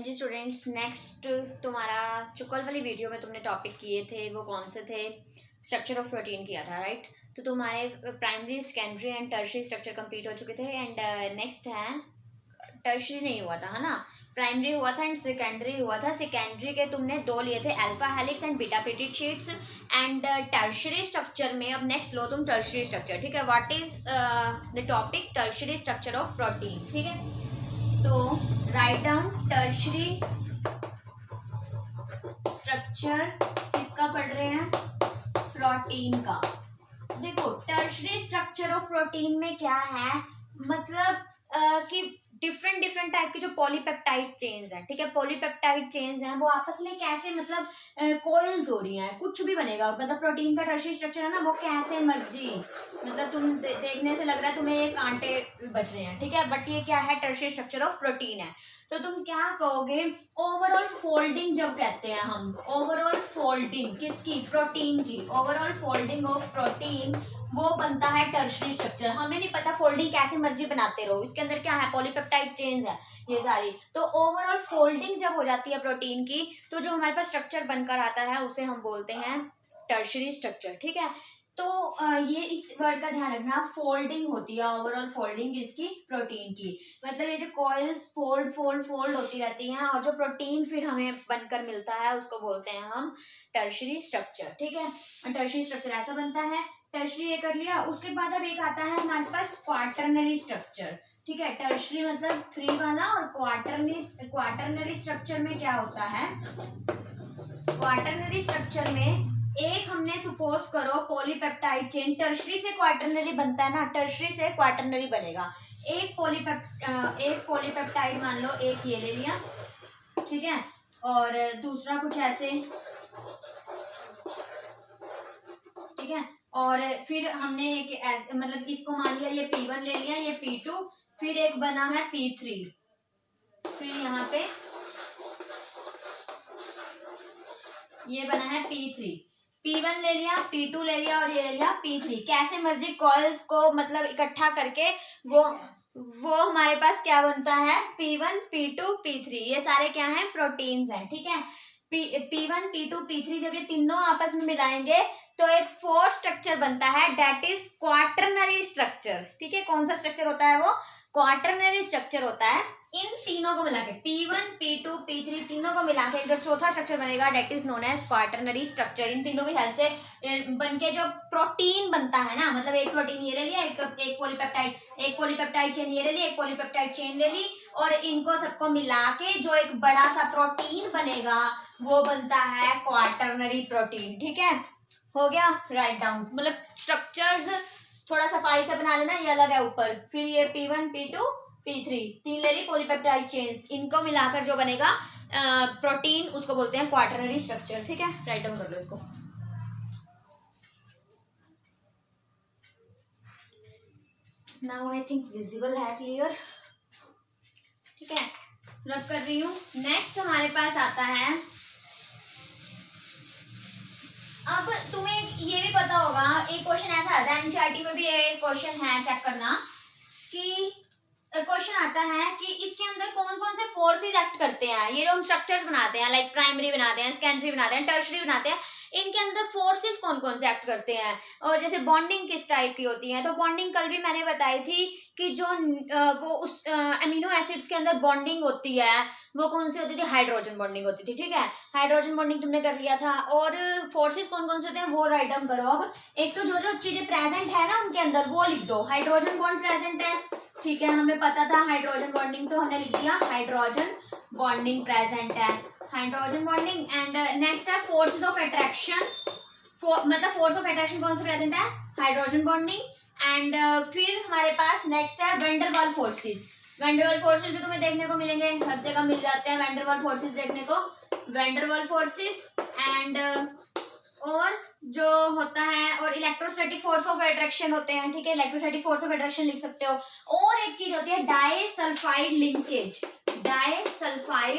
जी students, next तुम्हारा चुकल वाली वीडियो में तुमने टॉपिक किए थे वो कौन से थे? स्ट्रक्चर ऑफ प्रोटीन किया था, राइट? तो तुम्हारे primary, secondary and tertiary structure complete हो चुके थे एंड नेक्स्ट है टर्शियरी नहीं हुआ था, है ना? प्राइमरी हुआ था एंड सेकेंडरी हुआ था। सेकेंडरी के तुमने दो लिए थे, alpha helix and beta pleated sheets. And tertiary structure में अब नेक्स्ट लो तुम टर्शियरी स्ट्रक्चर, ठीक है? What is the topic? Tertiary structure of protein, ठीक है? तो राइट डाउन टर्शियरी स्ट्रक्चर किसका पढ़ रहे हैं? प्रोटीन का। देखो टर्शियरी स्ट्रक्चर ऑफ प्रोटीन में क्या है, मतलब कि डिफरेंट डिफरेंट टाइप के जो पॉलीपेप्टाइड चेन्स हैं, ठीक है? पॉलीपेप्टाइड चेन्स हैं वो आपस में कैसे मतलब कोइल्स हो रही हैं, कुछ भी बनेगा। मतलब प्रोटीन का टर्शियरी स्ट्रक्चर है ना, वो कैसे मर्जी, मतलब तुम देखने से लग रहा है तुम्हें ये कांटे बच रहे हैं, ठीक है? बट ये क्या है? टर्शियरी स्ट्रक्चर ऑफ प्रोटीन है। तो तुम क्या कहोगे? ओवरऑल फोल्डिंग जब कहते हैं हम, ओवरऑल फोल्डिंग किसकी? प्रोटीन की। ओवरऑल फोल्डिंग ऑफ प्रोटीन वो बनता है टर्शियरी स्ट्रक्चर। हमें नहीं पता फोल्डिंग कैसे मर्जी बनाते रहो, इसके अंदर क्या है? पॉलीपेप्टाइड चेन्स है ये सारी। तो ओवरऑल फोल्डिंग जब हो जाती है प्रोटीन की, तो जो हमारे पास स्ट्रक्चर बनकर आता है उसे हम बोलते हैं टर्शियरी स्ट्रक्चर, ठीक है? तो ये इस वर्ड का ध्यान रखना, फोल्डिंग होती है, ओवरऑल फोल्डिंग इसकी प्रोटीन की। मतलब ये जो कॉइल्स फोल्ड फोल्ड फोल्ड होती रहती हैं और जो प्रोटीन फिर हमें बनकर मिलता है उसको बोलते हैं हम टर्शियरी स्ट्रक्चर, ठीक है? टर्शियरी स्ट्रक्चर ऐसा बनता है। टर्शियरी ये कर लिया, उसके बाद अब एक आता है हमारे पास क्वाटरनरी स्ट्रक्चर, ठीक है? टर्शियरी मतलब 3 वाला, और क्वाटरनरी स्ट्रक्चर में क्या होता है? क्वाटरनरी स्ट्रक्चर में एक हमने सपोज करो पॉलीपेप्टाइड चेन, टर्शियरी से क्वाटरनरी बनता है ना, टर्शियरी से क्वाटरनरी बनेगा। एक पॉलीपेप्टाइड मान लो, एक ये ले लिया, ठीक है? और दूसरा कुछ ऐसे, ठीक है? और फिर हमने एक मतलब इसको मान लिया, ये P1 ले लिया, ये P2, फिर एक बना है P3, फिर यहाँ पे ये बना है P3। P1 ले लिया, P2 ले लिया और ये ले लिया P3। कैसे मर्जी कॉइल्स को मतलब इकट्ठा करके वो हमारे पास क्या बनता है? P1, P2, P3। ये सारे क्या हैं? प्रोटीन्स हैं, ठीक है? P1, P2, P3 जब ये तीनों आपस में मिलाएंगे तो एक फोर्थ स्ट्रक्चर बनता है, डेट इज क्वाटरनरी स्ट्रक्चर, ठीक है? कौन सा स्ट्रक्चर होता है वो? क्वाटरनरी स्ट्रक्चर होता है। इन तीनों को मिला के, P1, P2, P3 तीनों को मिला के जो चौथा स्ट्रक्चर बनेगा that is known as quaternary structure. इन तीनों की हेल्प से बनके जो प्रोटीन बनता है ना, मतलब एक प्रोटीन ये ले लिया, एक पॉलीपेप्टाइड चेन ये ले ली, एक पॉलीपेप्टाइड चेन ले ली, और इनको सबको मिला के जो एक बड़ा सा प्रोटीन बनेगा वो बनता है क्वाटरनरी प्रोटीन, ठीक है? हो गया राइट डाउन। मतलब स्ट्रक्चर्स थोड़ा सफाई से बना लेना, ये अलग है ऊपर। फिर ये P1, P2, P3 तीन ले ली पॉलीपेप्टाइड चेन्स, इनको मिलाकर जो बनेगा प्रोटीन उसको बोलते हैं क्वाटरनरी स्ट्रक्चर, ठीक है? राइट डाउन कर लो इसको। नाउ आई थिंक विजिबल है, क्लियर, ठीक है? रब कर रही हूँ। नेक्स्ट हमारे पास आता है, अब तुम्हें ये भी पता होगा, एक क्वेश्चन ऐसा आता है एनसीईआरटी में भी, एक क्वेश्चन है, चेक करना कि क्वेश्चन आता है कि इसके अंदर कौन कौन से फोर्सेस एक्ट करते हैं। ये जो हम स्ट्रक्चर्स बनाते हैं, लाइक प्राइमरी बनाते हैं, सेकेंडरी बनाते हैं, टर्शियरी बनाते हैं, इनके अंदर फोर्सेस कौन कौन से एक्ट करते हैं, और जैसे बॉन्डिंग किस टाइप की होती है। तो बॉन्डिंग कल भी मैंने बताई थी कि जो वो उस अमीनो एसिड्स के अंदर बॉन्डिंग होती है वो कौन सी होती थी? हाइड्रोजन बॉन्डिंग होती थी, ठीक है? हाइड्रोजन बॉन्डिंग तुमने कर लिया था। और फोर्सेस कौन कौन से होते हैं वो राइट डाउन करो। अब एक तो जो जो चीजें प्रेजेंट है ना उनके अंदर वो लिख दो। हाइड्रोजन बॉन्ड प्रेजेंट है, ठीक है? हमें पता था हाइड्रोजन बॉन्डिंग, तो हमने लिख दिया हाइड्रोजन बॉन्डिंग प्रेजेंट है, हाइड्रोजन बॉन्डिंग। एंड नेक्स्ट है फोर्सेस ऑफ अट्रैक्शन, मतलब फोर्स ऑफ अट्रैक्शन कौन सा प्रेजेंट है? Hydrogen bonding. एंड फिर हमारे पास नेक्स्ट है वेंडरवाल फोर्सेस। वेंडरवाल फोर्सेस भी तुम्हें देखने को मिलेंगे, हर जगह मिल जाते हैं वेंडरवाल फोर्सेस देखने को, वेंडरवाल फोर्सेस। एंड और जो होता है, और इलेक्ट्रोस्टैटिक फोर्स ऑफ अट्रैक्शन होते हैं, ठीक है? इलेक्ट्रोस्टैटिक फोर्स ऑफ अट्रैक्शन लिख सकते हो। और एक चीज होती है डाइसल्फाइड लिंकेज, डाइसल्फाइड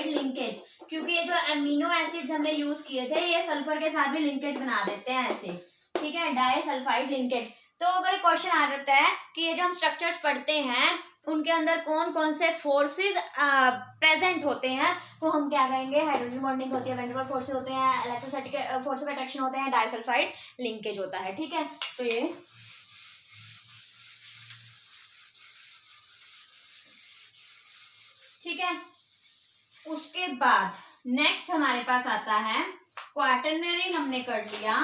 लिंकेज, क्योंकि ये जो अमीनो एसिड्स हमने यूज किए थे ये सल्फर के साथ भी लिंकेज बना देते हैं ऐसे, ठीक है? Disulphide linkage. तो अगर क्वेश्चन आ जाता है कि ये जो हम स्ट्रक्चर्स पढ़ते हैं उनके अंदर कौन कौन से फोर्सेस प्रेजेंट होते हैं, तो हम क्या कहेंगे, हाइड्रोजन बॉन्डिंग होती है, वैन डेर वाल्स फोर्सेस होते हैं, इलेक्ट्रोस्टैटिक फोर्स ऑफ अट्रैक्शन होते हैं, डाइसल्फाइड लिंकेज होता है। ठीक है, तो ये ठीक है। उसके बाद नेक्स्ट हमारे पास आता है क्वाटरनरी, हमने कर लिया।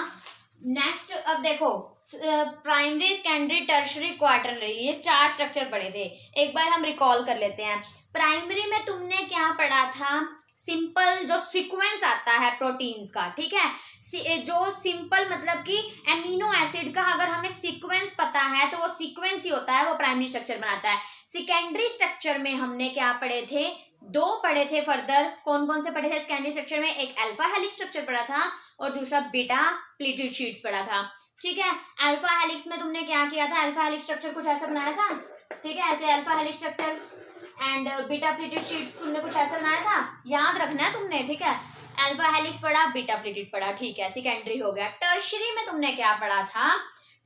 नेक्स्ट अब देखो प्राइमरी, सेकेंडरी, टर्शरी, क्वाटरनरी, ये 4 स्ट्रक्चर पढ़े थे। एक बार हम रिकॉल कर लेते हैं। प्राइमरी में तुमने क्या पढ़ा था, सिंपल जो सीक्वेंस आता है प्रोटीन्स का, ठीक है, जो सिंपल मतलब कि एमिनो एसिड का अगर हमें सीक्वेंस पता है तो वो सीक्वेंस ही होता है, वो प्राइमरी स्ट्रक्चर बनाता है। सेकेंडरी स्ट्रक्चर में हमने क्या पढ़े थे, 2 पढ़े थे फर्दर। कौन कौन से पढ़े थे सेकेंडरी स्ट्रक्चर में, एक अल्फा हेलिक्स स्ट्रक्चर पढ़ा था और दूसरा बीटा प्लीटेड शीट्स पढ़ा था। ठीक है, अल्फा हेलिक्स में तुमने क्या किया था, अल्फा हेलिक्स स्ट्रक्चर कुछ ऐसा बनाया था, ठीक है, ऐसे alpha helix structure, and beta pleated sheets तुमने कुछ ऐसा बनाया था, याद रखना है तुमने। ठीक है, अल्फा हेलिक्स पढ़ा, बीटा प्लीटेड पढ़ा, ठीक है, सेकेंडरी हो गया। टर्शरी में तुमने क्या पढ़ा था,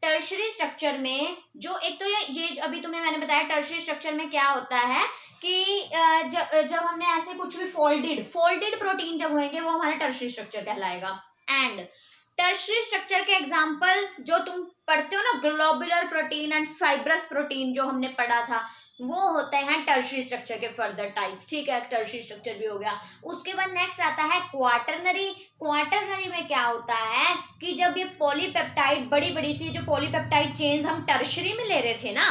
टर्शरी स्ट्रक्चर में जो एक तो ये अभी तुम्हें मैंने बताया, टर्शरी स्ट्रक्चर में क्या होता है कि जब हमने ऐसे कुछ भी फोल्डेड प्रोटीन जब होंगे वो हमारा टर्शरी स्ट्रक्चर कहलाएगा। एंड टर्शरी स्ट्रक्चर के एग्जांपल जो तुम पढ़ते हो ना, globular protein and fibrous protein जो हमने पढ़ा था, वो होते हैं टर्शरी स्ट्रक्चर के फर्दर टाइप। ठीक है, टर्शरी स्ट्रक्चर भी हो गया। उसके बाद नेक्स्ट आता है क्वाटरनरी। क्वाटरनरी में क्या होता है कि जब ये पॉलीपेप्टाइड, बड़ी बड़ी सी जो पॉलीपेप्टाइड चेन्स हम टर्शरी में ले रहे थे ना,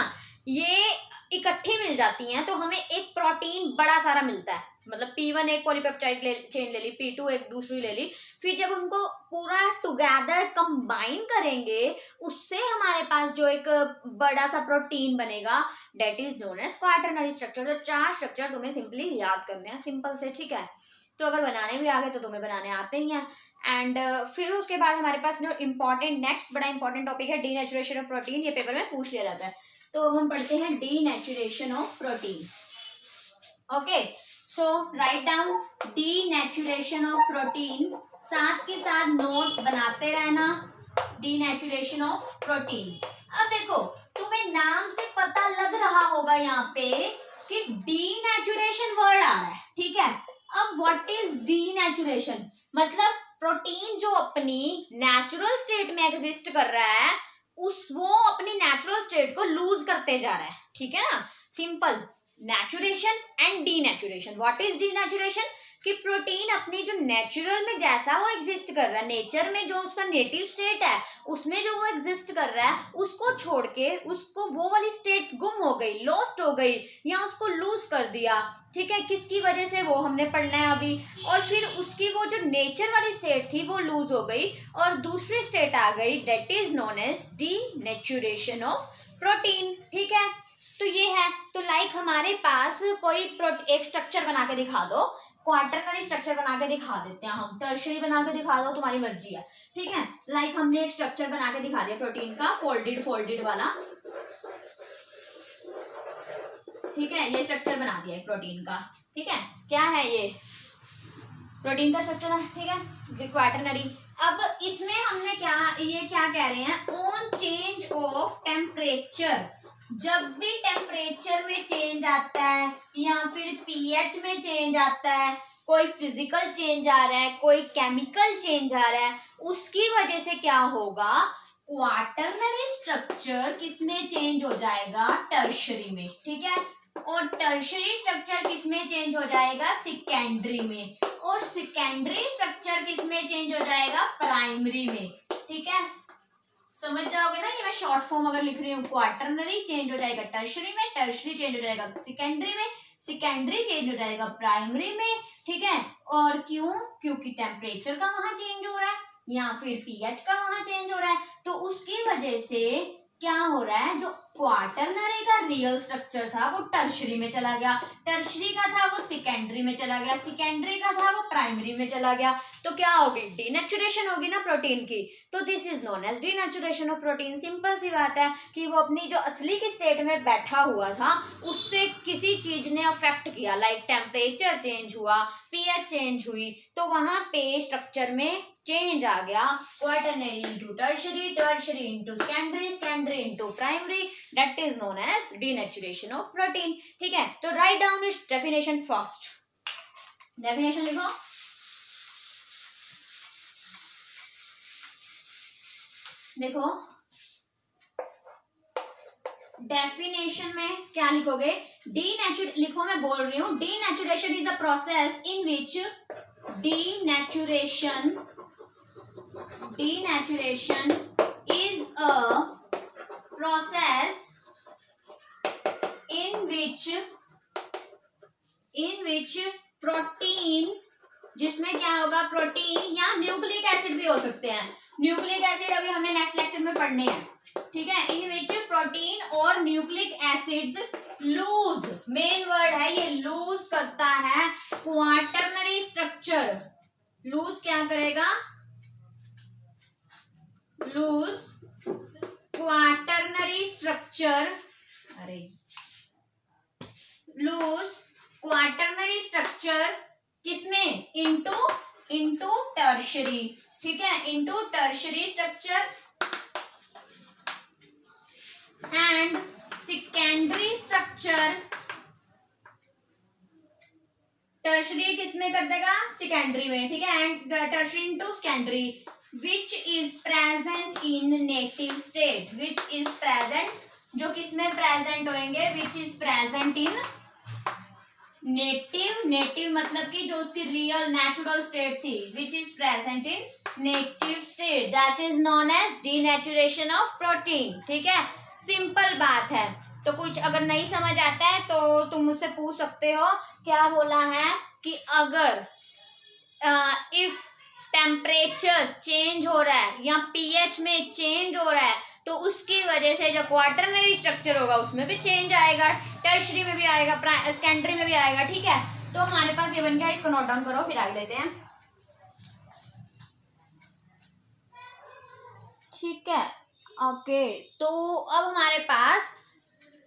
ये इकट्ठी मिल जाती हैं तो हमें एक प्रोटीन बड़ा सारा मिलता है। मतलब P1 एक पॉलीपेप्टाइड चेन ले ली, P2 एक दूसरी ले ली, फिर जब उनको पूरा टुगेदर कंबाइन करेंगे उससे हमारे पास जो एक बड़ा सा प्रोटीन बनेगा, that is known as quaternary structure. तो 4 स्ट्रक्चर तुम्हें सिंपली याद करने हैं, सिंपल से। ठीक है, तो अगर बनाने भी आ गए तो तुम्हें बनाने आते ही हैं। एंड फिर उसके बाद हमारे पास जो इम्पोर्टेंट नेक्स्ट बड़ा इंपॉर्टेंट टॉपिक है डीनेचुरेशन ऑफ प्रोटीन। ये पेपर में पूछ लिया जाता है, तो हम पढ़ते हैं denaturation of protein. Okay, so write down denaturation of protein, साथ के साथ नोट्स बनाते रहना। डीनेचुरेशन ऑफ प्रोटीन, अब देखो तुम्हें नाम से पता लग रहा होगा यहाँ पे कि डीनेचुरेशन वर्ड आ रहा है। ठीक है, अब व्हाट इज डीनेचुरेशन, मतलब प्रोटीन जो अपनी नेचुरल स्टेट में एग्जिस्ट कर रहा है वो अपनी नेचुरल स्टेट को लूज करते जा रहा है। ठीक है ना, simple. Naturation and denaturation, what is denaturation, कि प्रोटीन अपनी जो नेचुरल में जैसा वो एग्जिस्ट कर रहा है, नेचर में जो उसका नेटिव स्टेट है उसमें जो वो एग्जिस्ट कर रहा है, उसको छोड़ के उसको वो वाली स्टेट गुम हो गई, लॉस्ट हो गई, या उसको लूज कर दिया। ठीक है, किसकी वजह से वो हमने पढ़ना है अभी। और फिर उसकी वो जो नेचर वाली स्टेट थी वो लूज हो गई और दूसरी स्टेट आ गई, that is known as denaturation of protein. ठीक है, तो ये है। तो लाइक हमारे पास कोई एक स्ट्रक्चर बना के दिखा दो, क्वाटरनरी स्ट्रक्चर बना के दिखा देते हैं हम, टर्शरी बना के दिखा दो, तुम्हारी मर्जी है। ठीक है, लाइक हमने एक स्ट्रक्चर बना के दिखा दिया प्रोटीन का, फोल्डेड वाला। ठीक है, ये स्ट्रक्चर बना दिया है प्रोटीन का। ठीक है, क्या है ये प्रोटीन का स्ट्रक्चर है। ठीक है, क्वाटरनरी। अब इसमें हमने क्या कह रहे हैं, ऑन चेंज ऑफ टेम्परेचर, जब भी टेम्परेचर में चेंज आता है या फिर पीएच में चेंज आता है, कोई फिजिकल चेंज आ रहा है, कोई केमिकल चेंज आ रहा है, उसकी वजह से क्या होगा, क्वाटरनरी स्ट्रक्चर किसमें चेंज हो जाएगा, टर्शरी में। ठीक है, और टर्शरी स्ट्रक्चर किसमें चेंज हो जाएगा, सेकेंडरी में, और सेकेंडरी स्ट्रक्चर किसमें चेंज हो जाएगा, प्राइमरी में। ठीक है, समझ जाओगे ना, ये मैं शॉर्ट फॉर्म अगर लिख रही हूँ, क्वाटरनरी चेंज हो जाएगा टर्शरी में, टर्शरी चेंज हो जाएगा सेकेंडरी में, सेकेंडरी चेंज हो जाएगा प्राइमरी में। ठीक है, और क्योंकि टेम्परेचर का वहां चेंज हो रहा है या फिर पीएच का वहां चेंज हो रहा है, तो उसकी वजह से क्या हो रहा है, जो क्वाटरनरी का रियल स्ट्रक्चर था वो टर्शरी में चला गया, टर्शरी का था वो सेकेंडरी में चला गया, सेकेंडरी का था वो प्राइमरी में चला गया। तो क्या होगी, डीनेचुरेशन होगी ना प्रोटीन की। तो this is known as denaturation of protein. Simple सी बात है कि वो अपनी जो असली की स्टेट में बैठा हुआ था उससे किसी चीज ने अफेक्ट किया, लाइक टेम्परेचर चेंज हुआ, पीएच चेंज हुई, तो वहां पे स्ट्रक्चर में चेंज आ गया, quaternary into tertiary, tertiary into secondary, secondary into primary, that is known as denaturation of protein. ठीक है, तो write down its definition first. Definition लिखो, देखो डेफिनेशन में क्या लिखोगे, लिखो, मैं बोल रही हूं, denaturation is a process in which denaturation is a process in which protein, जिसमें क्या होगा, प्रोटीन या न्यूक्लिक एसिड भी हो सकते हैं, न्यूक्लिक एसिड अभी हमने नेक्स्ट लेक्चर में पढ़ने हैं। ठीक है, इन विच प्रोटीन और nucleic acids lose, main word है ये, लूज करता है क्वाटरनरी स्ट्रक्चर। लूज क्या करेगा, लूज क्वाटरनरी स्ट्रक्चर, अरे लूज क्वाटरनरी स्ट्रक्चर किसमें, इंटू टर्शरी। ठीक है, into tertiary structure and secondary structure. Tertiary किसमें कर देगा, सेकेंडरी में। ठीक है, and tertiary into secondary which is present in native state, which is present, जो किसमें प्रेजेंट होंगे, which is present in native, native मतलब कि जो उसकी रियल नेचुरल स्टेट थी, which is present in native state, that is known as denaturation of protein. ठीक है, सिंपल बात है। तो कुछ अगर नहीं समझ आता है तो तुम मुझसे पूछ सकते हो, क्या बोला है कि अगर इफ टेम्परेचर चेंज हो रहा है या पीएच में चेंज हो रहा है तो उसकी वजह से जो क्वाटरनरी स्ट्रक्चर होगा उसमें भी चेंज आएगा, टर्शरी में भी आएगा, सेकेंडरी में भी आएगा। ठीक है, तो हमारे पास ये बन गया, इसको नोट डाउन करो, फिर आगे लेते हैं। ठीक है, ओके, तो अब हमारे पास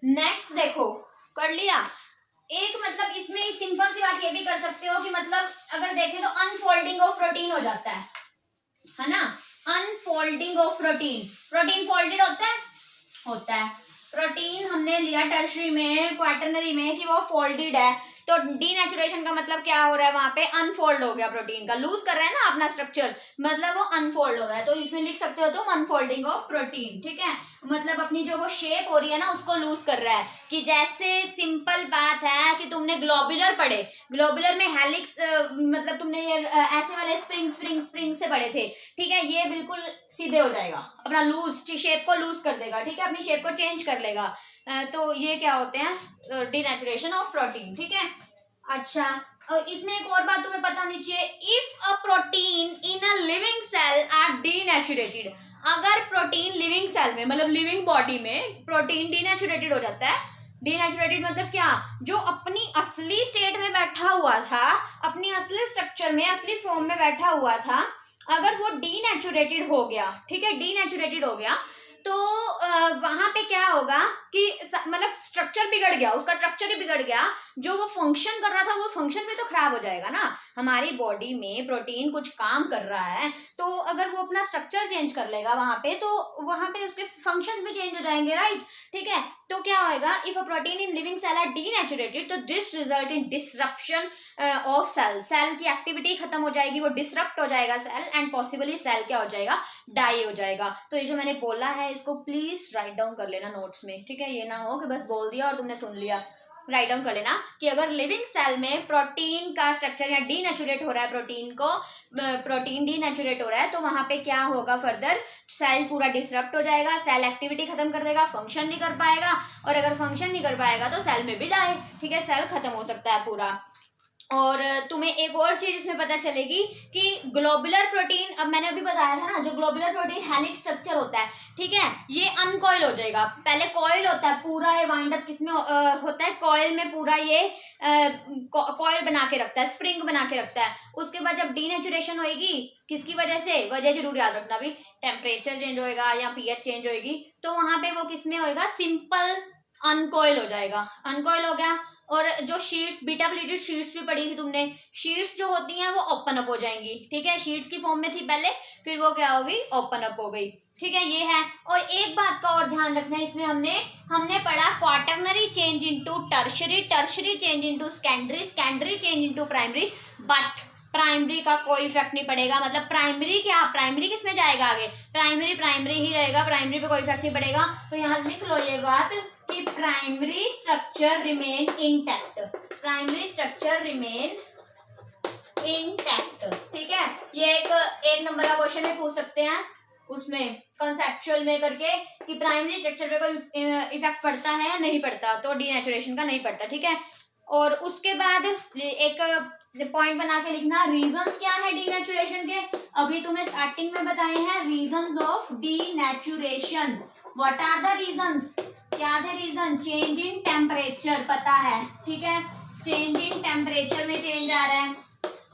नेक्स्ट देखो, कर लिया एक, मतलब इसमें सिंपल सी बात ये भी कर सकते हो कि मतलब अगर देखें तो अनफोल्डिंग ऑफ प्रोटीन हो जाता है ना, unfolding of protein, protein folded होता है। प्रोटीन हमने लिया टर्शरी में, क्वाटरनरी में कि वो फोल्डेड है, तो डीनेचुरेशन का मतलब क्या हो रहा है, वहां पे अनफोल्ड हो गया प्रोटीन का, लूज कर रहा है ना अपना स्ट्रक्चर, मतलब वो अनफोल्ड हो रहा है। तो इसमें लिख सकते हो तुम अनफोल्डिंग ऑफ प्रोटीन। ठीक है, मतलब अपनी जो वो शेप हो रही है ना उसको लूज कर रहा है। कि जैसे सिंपल बात है कि तुमने ग्लोबुलर पढ़े, ग्लोबुलर में हेलिक्स, मतलब तुमने ये ऐसे वाले स्प्रिंग से पढ़े थे। ठीक है, ये बिल्कुल सीधे हो जाएगा, अपना लूज शेप को लूज कर देगा। ठीक है, अपनी शेप को चेंज कर लेगा। तो ये क्या होते हैं, डीनेचुरेशन ऑफ प्रोटीन। ठीक है, अच्छा, और इसमें एक और बात तुम्हें पता होनी चाहिए, if a protein in a living cell are denatured, अगर प्रोटीन लिविंग सेल में, मतलब लिविंग बॉडी में प्रोटीन डीनेचुरेटेड हो जाता है। डीनेचुरेटेड मतलब क्या, जो अपनी असली स्टेट में बैठा हुआ था, अपनी असली स्ट्रक्चर में, असली फॉर्म में बैठा हुआ था, अगर वो डीनेचुरेटेड हो गया, ठीक है, डीनेचुरेटेड हो गया, तो वहां पे क्या होगा कि मतलब स्ट्रक्चर बिगड़ गया, उसका स्ट्रक्चर ही बिगड़ गया, जो वो फंक्शन कर रहा था वो फंक्शन भी तो खराब हो जाएगा ना। हमारी बॉडी में प्रोटीन कुछ काम कर रहा है, तो अगर वो अपना स्ट्रक्चर चेंज कर लेगा वहां पे, तो वहां पे उसके फंक्शंस भी चेंज हो जाएंगे, राइट। ठीक है, तो क्या होगा, if a protein in living cell are denatured, तो this result in disruption of cell, cell की एक्टिविटी खत्म हो जाएगी, वो डिसरप्ट हो जाएगा सेल, एंड पॉसिबली सेल क्या हो जाएगा, डाई हो जाएगा। तो ये जो मैंने बोला है इसको प्लीज राइट डाउन कर लेना नोट्स में। ठीक है, ये ना हो कि बस बोल दिया और तुमने सुन लिया, राइट डाउन कर लेना कि अगर लिविंग सेल में प्रोटीन का स्ट्रक्चर या डीनेचुरेट हो रहा है, प्रोटीन डीनेचुरेट हो रहा है, तो वहां पे क्या होगा, फर्दर सेल पूरा डिसरप्ट हो जाएगा, सेल एक्टिविटी खत्म कर देगा, फंक्शन नहीं कर पाएगा, और अगर फंक्शन नहीं कर पाएगा तो सेल में भी डाई। ठीक है, सेल खत्म हो सकता है पूरा। और तुम्हें एक और चीज इसमें पता चलेगी कि ग्लोबुलर प्रोटीन, अब मैंने अभी बताया था ना, जो ग्लोबुलर प्रोटीन हेलिक्स स्ट्रक्चर होता है, ठीक है, ये अनकॉइल हो जाएगा। पहले कॉइल होता है पूरा, ये वाइंड अप किसमें होता है, कॉइल में पूरा ये कॉइल बना के रखता है, स्प्रिंग बना के रखता है। उसके बाद जब डीनेचुरेशन होएगी, किसकी वजह से, वजह जरूर याद रखना भी, टेम्परेचर चेंज होएगा या पीएच चेंज होएगी, तो वहां पे वो किसमें होएगा, सिंपल अनकॉइल हो जाएगा। अनकॉइल हो गया, और जो शीट्स बीटा प्लेटेड शीट्स भी पढ़ी थी तुमने, शीट्स जो होती हैं वो ओपन अप हो जाएंगी, ठीक है, शीट्स की फॉर्म में थी पहले, फिर वो क्या हो गई, ओपन अप हो गई, ठीक है, ये है। और एक बात का और ध्यान रखना है, इसमें हमने पढ़ा quaternary change into tertiary, tertiary change into secondary, secondary change into primary, but primary का कोई इफेक्ट नहीं पड़ेगा। मतलब प्राइमरी क्या, प्राइमरी किस में जाएगा आगे, प्राइमरी प्राइमरी ही रहेगा, प्राइमरी पे कोई इफेक्ट नहीं पड़ेगा। तो यहाँ लिख लो ये बात कि primary structure remain intact, primary structure remain intact, ठीक है। ये एक नंबर का क्वेश्चन में पूछ सकते हैं, उसमें कंसेप्चुअल में करके कि प्राइमरी स्ट्रक्चर पे कोई इफेक्ट पड़ता है या नहीं पड़ता, तो डीनेचुरेशन का नहीं पड़ता, ठीक है। और उसके बाद एक पॉइंट बना के लिखना, रीजंस क्या है डीनेचुरेशन के, अभी तुम्हें स्टार्टिंग में बताए हैं reasons of denaturation. What are the reasons, क्या थे रीजन, चेंज इन टेम्परेचर पता है, ठीक है, चेंज इन टेम्परेचर में चेंज आ रहा है,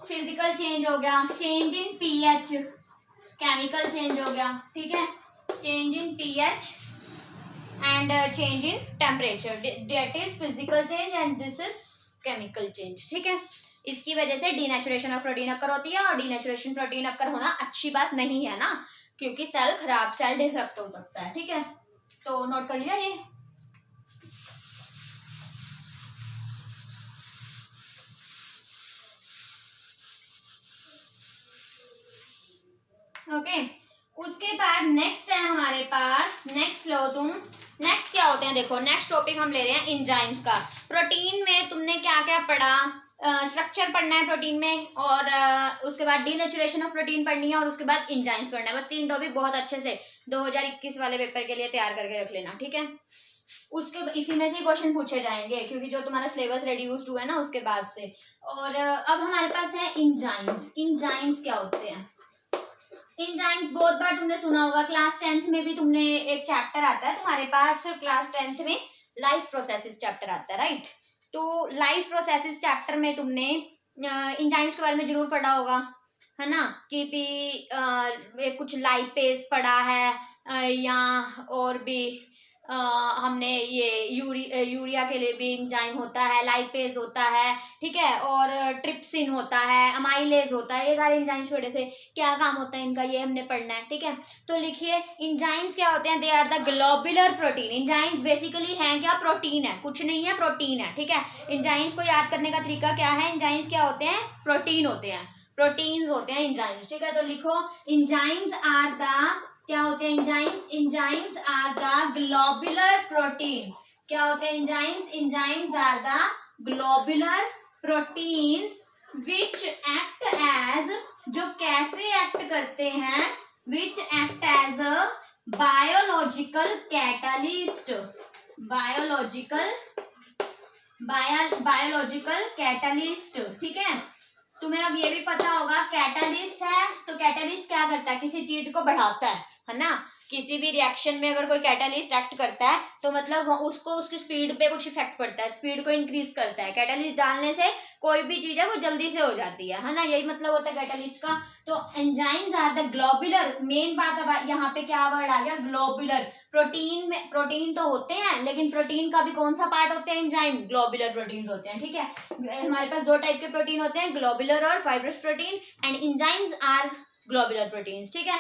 फिजिकल चेंज हो गया, change in pH, chemical change हो गया, ठीक है, change in pH and change in temperature, that is physical change and this is chemical change, ठीक है। इसकी वजह से डीनेचुरेशन ऑफ प्रोटीन अक्कर होती है, और डीनेचुरेशन प्रोटीन अक्कर होना अच्छी बात नहीं है ना, क्योंकि सेल खराब, सेल डिफेक्ट हो सकता है, ठीक है। तो नोट कर लिया ये। ओके उसके बाद नेक्स्ट है हमारे पास, नेक्स्ट लो तुम, नेक्स्ट क्या होते हैं, देखो नेक्स्ट टॉपिक हम ले रहे हैं एंजाइम्स का। प्रोटीन में तुमने क्या क्या पढ़ा, स्ट्रक्चर पढ़ना है प्रोटीन में, और उसके बाद डीनेचुरेशन ऑफ प्रोटीन पढ़नी है, और उसके बाद एंजाइम्स पढ़ना है। बस 3 टॉपिक बहुत अच्छे से 2021 वाले पेपर के लिए तैयार करके रख लेना, ठीक है। उसके इसी में से क्वेश्चन पूछे जाएंगे, क्योंकि जो तुम्हारा सिलेबस रिड्यूस्ड हुआ है ना उसके बाद से। और अब हमारे पास है एंजाइम्स। एंजाइम्स क्या होते हैं, एंजाइम्स बहुत बार तुमने सुना होगा, क्लास 10th में भी तुमने एक चैप्टर आता है तुम्हारे पास, क्लास 10th में लाइफ प्रोसेसेस चैप्टर आता है, राइट। तो लाइफ प्रोसेसेस चैप्टर में तुमने एंजाइम्स के बारे में जरूर पढ़ा होगा, है ना, कि कुछ लाइपेज पढ़ा है, या और भी हमने ये यूरिया के लिए भी एंजाइम होता है, लाइपेज होता है, ठीक है, और ट्रिप्सिन होता है, अमाइलेज होता है, ये सारे एंजाइम्स पढ़े थे, क्या काम होता है इनका ये हमने पढ़ना है, ठीक है। तो लिखिए एंजाइम्स क्या होते हैं, they are the globular protein. Enzymes basically हैं क्या, प्रोटीन है, कुछ नहीं है, प्रोटीन है, ठीक है। एंजाइम्स को याद करने का तरीका क्या है, एंजाइम्स क्या होते हैं, प्रोटीन होते हैं, प्रोटीन्स होते हैं एंजाइम्स, ठीक है। तो लिखो एंजाइम्स आर द, क्या होते हैं enzymes, enzymes are the globular protein. क्या होते हैं enzymes, enzymes are the globular proteins which act as, जो कैसे एक्ट करते हैं, which act as a biological catalyst, biological catalyst, ठीक है। तुम्हें अब ये भी पता होगा कैटलिस्ट है, तो कैटलिस्ट क्या करता है, किसी चीज को बढ़ाता है ना, किसी भी रिएक्शन में अगर कोई कैटलिस्ट एक्ट करता है तो मतलब उसको उसकी स्पीड पे कुछ इफेक्ट पड़ता है, स्पीड को इंक्रीज करता है। कैटलिस्ट डालने से कोई भी चीज है वो जल्दी से हो जाती है ना, यही मतलब होता है कैटलिस्ट का। तो enzymes are the globular, main बात अब यहाँ पे क्या वर्ड आ गया, ग्लोबुलर। प्रोटीन में, प्रोटीन तो होते हैं लेकिन प्रोटीन का भी कौन सा पार्ट होते हैं, एंजाइम, ग्लोबुलर प्रोटीन होते हैं, ठीक है। हमारे पास 2 टाइप के प्रोटीन होते हैं, ग्लोबुलर और fibrous protein, and enzymes are globular proteins, ठीक है।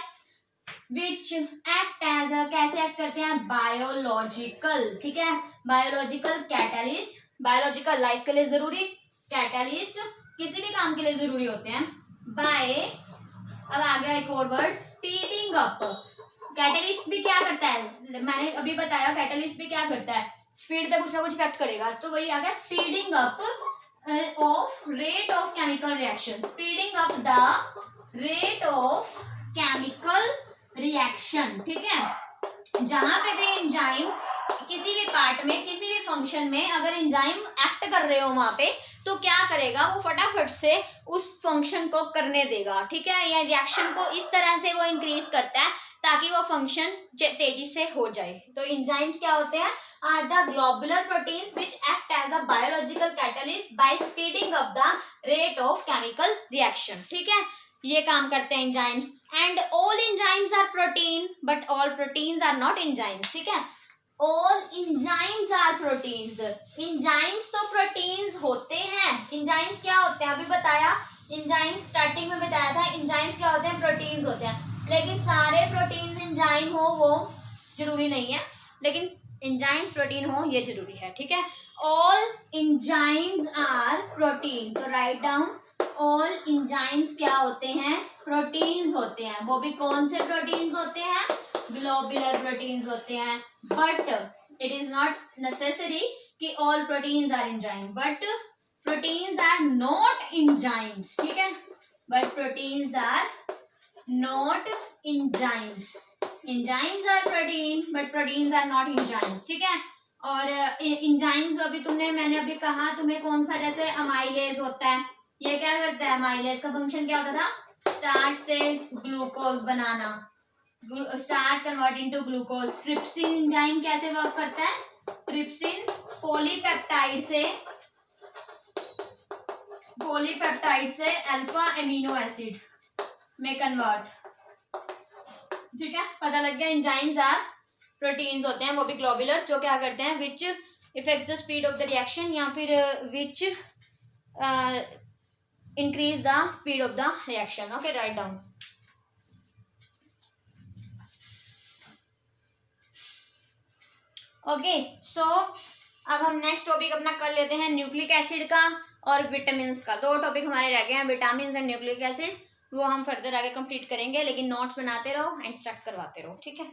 विच एक्ट एज अ, कैसे एक्ट करते हैं, बायोलॉजिकल, ठीक है, बायोलॉजिकल कैटलिस्ट, बायोलॉजिकल लाइफ के लिए जरूरी, कैटलिस्ट किसी भी काम के लिए जरूरी होते हैं, बाय, अब आ गया एक और वर्ड, स्पीडिंग अप। कैटलिस्ट भी क्या करता है, मैंने अभी बताया कैटलिस्ट भी क्या करता है, स्पीड पे कुछ ना कुछ इफेक्ट करेगा, तो वही आ गया speeding up of rate of chemical reaction, speeding up the rate of chemical reaction, ठीक है। जहां पे भी एंजाइम किसी भी पार्ट में, किसी भी फंक्शन में अगर एंजाइम एक्ट कर रहे हो वहां पे, तो क्या करेगा, वो फटाफट से उस फंक्शन को करने देगा, ठीक है, या रिएक्शन को इस तरह से वो इंक्रीज करता है ताकि वो फंक्शन तेजी से हो जाए। तो एंजाइम्स क्या होते हैं, are the globular proteins which act as a biological catalyst by speeding up the rate of chemical reaction, ठीक है, ये काम करते हैं enzymes. And all enzymes are protein but all proteins are not enzymes, ठीक है। All enzymes are proteins. Enzymes तो proteins होते हैं। इंजाइम्स क्या होते हैं अभी बताया, इंजाइम्स स्टार्टिंग में बताया था। इंजाइम्स क्या होते हैं, प्रोटीन्स होते हैं। लेकिन सारे प्रोटीन्स इंजाइम हो वो जरूरी नहीं है, लेकिन इंजाइम्स प्रोटीन हो ये जरूरी है, ठीक है। ऑल इंजाइम्स आर प्रोटीन, तो राइट डाउन ऑल इंजाइम्स क्या होते हैं, प्रोटीन्स होते हैं। वो भी कौन से प्रोटीन्स होते हैं, ग्लोबुलर प्रोटीन्स होते हैं। But it is not necessary कि all proteins are enzyme, but proteins are not enzymes, ठीक है। But proteins are not enzymes. Enzymes are protein but proteins are not enzymes, ठीक है। और इंजाइम्स अभी मैंने अभी कहा तुम्हें कौन सा, जैसे अमाइलेज होता है, ये क्या करता है, अमाइलेज का फंक्शन क्या होता था, स्टार्च से ग्लूकोज बनाना, starch convert into glucose. Trypsin enzyme कैसे वर्क करता है, ट्रिप्सिन पॉलीपेप्टाइड से अल्फा एमिनो एसिड में कन्वर्ट, ठीक है। पता लग गया, एंजाइम्स आर प्रोटीन्स होते हैं, वो भी ग्लोबुलर, जो क्या करते हैं, which effects the speed of the reaction, या फिर which increase the speed of the reaction. Okay, right down. Okay, so अब हम नेक्स्ट टॉपिक अपना कर लेते हैं न्यूक्लिक एसिड का और विटामिन का। दो टॉपिक हमारे रह गए हैं, विटामिन एंड न्यूक्लिक एसिड, वो हम फर्दर आगे कंप्लीट करेंगे। लेकिन नोट्स बनाते रहो एंड चेक करवाते रहो, ठीक है।